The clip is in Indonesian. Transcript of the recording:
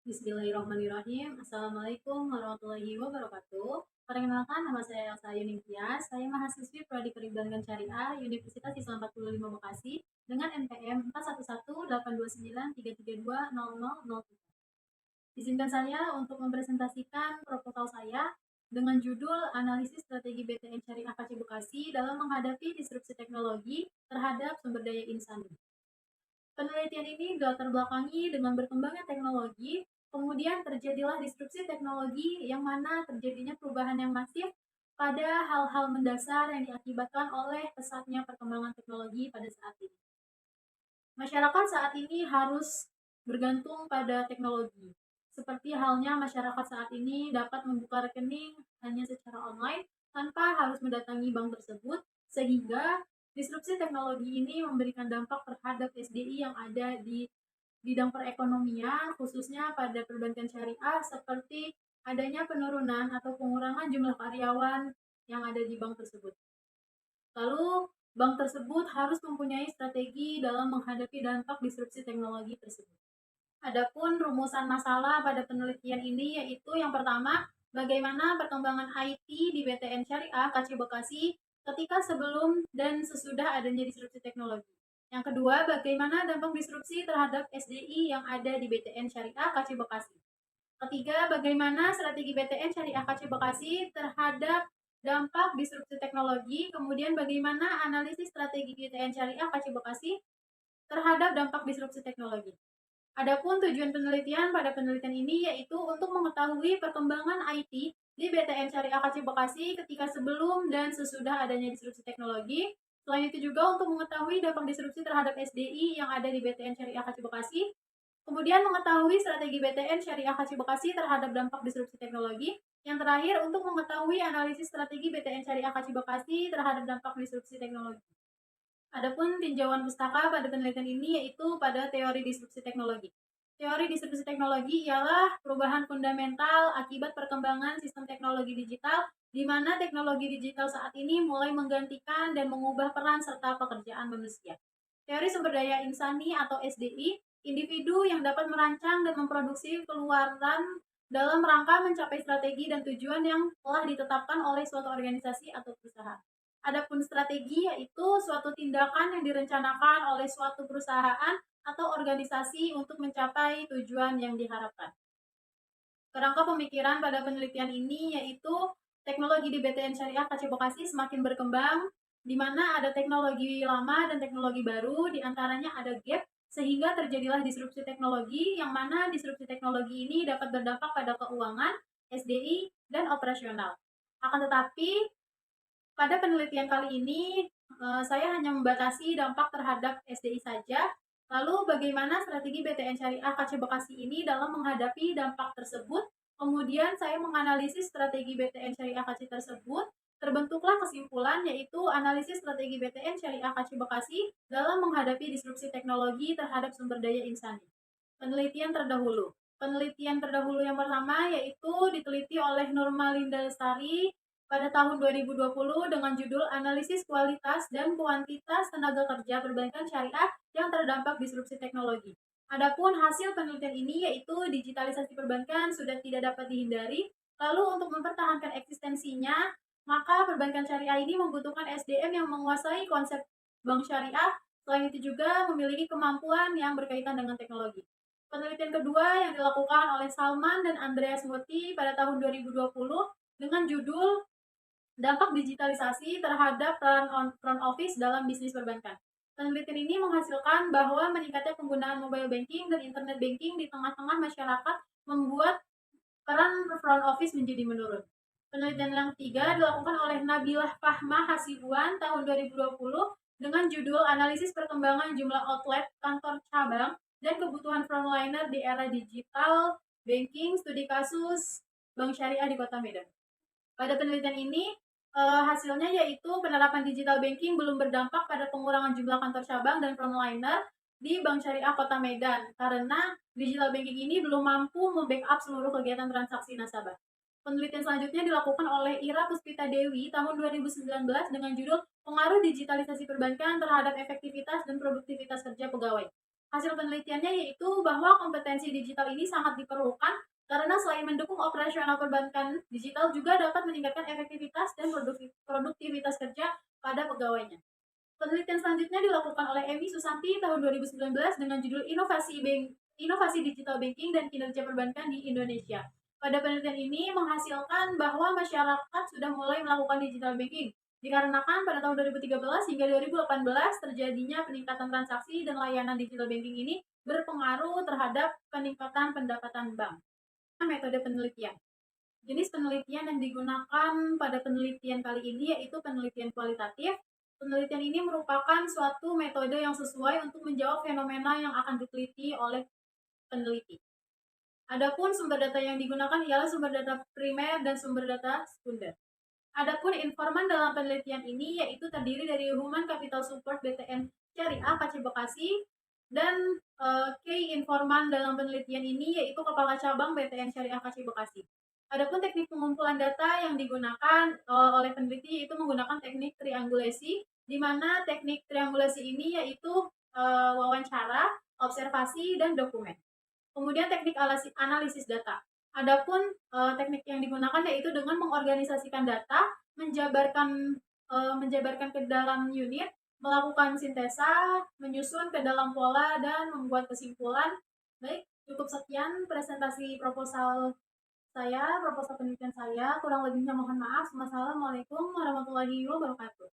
Bismillahirrahmanirrahim. Assalamualaikum warahmatullahi wabarakatuh. Perkenalkan, nama saya Elsa Yunifia. Saya mahasiswi Prodi Perbankan Syariah Universitas Islam 45 Bekasi dengan NPM 4118293320003. Izinkan saya untuk mempresentasikan proposal saya dengan judul Analisis Strategi BTN Syariah KC Bekasi dalam menghadapi disrupsi teknologi terhadap sumber daya insani. Penelitian ini dilatar belakangi dengan berkembangnya teknologi, kemudian terjadilah disrupsi teknologi yang mana terjadinya perubahan yang masif pada hal-hal mendasar yang diakibatkan oleh pesatnya perkembangan teknologi pada saat ini. Masyarakat saat ini harus bergantung pada teknologi. Seperti halnya masyarakat saat ini dapat membuka rekening hanya secara online tanpa harus mendatangi bank tersebut, sehingga disrupsi teknologi ini memberikan dampak terhadap SDI yang ada di bidang perekonomian, khususnya pada perbankan syariah, seperti adanya penurunan atau pengurangan jumlah karyawan yang ada di bank tersebut. Lalu, bank tersebut harus mempunyai strategi dalam menghadapi dampak disrupsi teknologi tersebut. Adapun rumusan masalah pada penelitian ini yaitu yang pertama, bagaimana perkembangan IT di BTN Syariah KC Bekasi ketika sebelum dan sesudah adanya disrupsi teknologi. Yang kedua, bagaimana dampak disrupsi terhadap SDI yang ada di BTN Syariah KC Bekasi. Ketiga, bagaimana strategi BTN Syariah KC Bekasi terhadap dampak disrupsi teknologi. Kemudian bagaimana analisis strategi BTN Syariah KC Bekasi terhadap dampak disrupsi teknologi. Adapun tujuan penelitian pada penelitian ini yaitu untuk mengetahui perkembangan IT di BTN Syariah KC Bekasi ketika sebelum dan sesudah adanya disrupsi teknologi. Selain itu juga untuk mengetahui dampak disrupsi terhadap SDI yang ada di BTN Syariah KC Bekasi. Kemudian mengetahui strategi BTN Syariah KC Bekasi terhadap dampak disrupsi teknologi. Yang terakhir untuk mengetahui analisis strategi BTN Syariah KC Bekasi terhadap dampak disrupsi teknologi. Adapun tinjauan pustaka pada penelitian ini yaitu pada teori disrupsi teknologi. Teori disrupsi teknologi ialah perubahan fundamental akibat perkembangan sistem teknologi digital, di mana teknologi digital saat ini mulai menggantikan dan mengubah peran serta pekerjaan manusia. Teori sumber daya insani atau SDI, individu yang dapat merancang dan memproduksi keluaran dalam rangka mencapai strategi dan tujuan yang telah ditetapkan oleh suatu organisasi atau perusahaan. Adapun strategi yaitu suatu tindakan yang direncanakan oleh suatu perusahaan atau organisasi untuk mencapai tujuan yang diharapkan. Kerangka pemikiran pada penelitian ini yaitu teknologi di BTN Syariah KC Bekasi semakin berkembang, di mana ada teknologi lama dan teknologi baru, di antaranya ada gap, sehingga terjadilah disrupsi teknologi, yang mana disrupsi teknologi ini dapat berdampak pada keuangan, SDI, dan operasional. Akan tetapi, pada penelitian kali ini, saya hanya membatasi dampak terhadap SDI saja. Lalu bagaimana strategi BTN Syariah KC Bekasi ini dalam menghadapi dampak tersebut? Kemudian saya menganalisis strategi BTN Syariah KC tersebut. Terbentuklah kesimpulan yaitu analisis strategi BTN Syariah KC Bekasi dalam menghadapi disrupsi teknologi terhadap sumber daya insani. Penelitian terdahulu. Penelitian terdahulu yang pertama yaitu diteliti oleh Nurmalinda Lestari pada tahun 2020 dengan judul Analisis Kualitas dan Kuantitas Tenaga Kerja Perbankan Syariah yang Terdampak Disrupsi Teknologi. Adapun hasil penelitian ini yaitu digitalisasi perbankan sudah tidak dapat dihindari. Lalu untuk mempertahankan eksistensinya, maka perbankan syariah ini membutuhkan SDM yang menguasai konsep bank syariah. Selain itu juga memiliki kemampuan yang berkaitan dengan teknologi. Penelitian kedua yang dilakukan oleh Salman dan Andreas Muti pada tahun 2020 dengan judul Dampak digitalisasi terhadap front office dalam bisnis perbankan. Penelitian ini menghasilkan bahwa meningkatnya penggunaan mobile banking dan internet banking di tengah-tengah masyarakat membuat peran front office menjadi menurun. Penelitian yang ketiga dilakukan oleh Nabilah Fahma Hasibuan tahun 2020 dengan judul Analisis Perkembangan Jumlah Outlet Kantor Cabang dan Kebutuhan Frontliner di Era Digital Banking Studi Kasus Bank Syariah di Kota Medan. Pada penelitian ini, hasilnya yaitu penerapan digital banking belum berdampak pada pengurangan jumlah kantor cabang dan frontliner di Bank Syariah Kota Medan karena digital banking ini belum mampu membackup seluruh kegiatan transaksi nasabah. Penelitian selanjutnya dilakukan oleh Ira Puspita Dewi tahun 2019 dengan judul Pengaruh Digitalisasi Perbankan Terhadap Efektivitas dan Produktivitas Kerja Pegawai. Hasil penelitiannya yaitu bahwa kompetensi digital ini sangat diperlukan karena selain mendukung operasional perbankan digital juga dapat meningkatkan efektivitas dan produktivitas kerja pada pegawainya. Penelitian selanjutnya dilakukan oleh Emi Susanti tahun 2019 dengan judul Inovasi Digital Banking dan Kinerja Perbankan di Indonesia. Pada penelitian ini menghasilkan bahwa masyarakat sudah mulai melakukan digital banking dikarenakan pada tahun 2013 hingga 2018 terjadinya peningkatan transaksi dan layanan digital banking ini berpengaruh terhadap peningkatan pendapatan bank. Metode penelitian. Jenis penelitian yang digunakan pada penelitian kali ini yaitu penelitian kualitatif. Penelitian ini merupakan suatu metode yang sesuai untuk menjawab fenomena yang akan diteliti oleh peneliti. Adapun sumber data yang digunakan ialah sumber data primer dan sumber data sekunder. Adapun informan dalam penelitian ini yaitu terdiri dari Human Capital Support BTN Syariah KC Bekasi dan key informan dalam penelitian ini yaitu Kepala Cabang BTN Syariah KC Bekasi. Adapun teknik pengumpulan data yang digunakan oleh peneliti yaitu menggunakan teknik triangulasi, di mana teknik triangulasi ini yaitu wawancara, observasi, dan dokumen. Kemudian teknik analisis data. Adapun teknik yang digunakan yaitu dengan mengorganisasikan data, menjabarkan ke dalam unit, melakukan sintesa, menyusun ke dalam pola, dan membuat kesimpulan. Baik, cukup sekian presentasi proposal penelitian saya. Kurang lebihnya mohon maaf. Wassalamualaikum warahmatullahi wabarakatuh.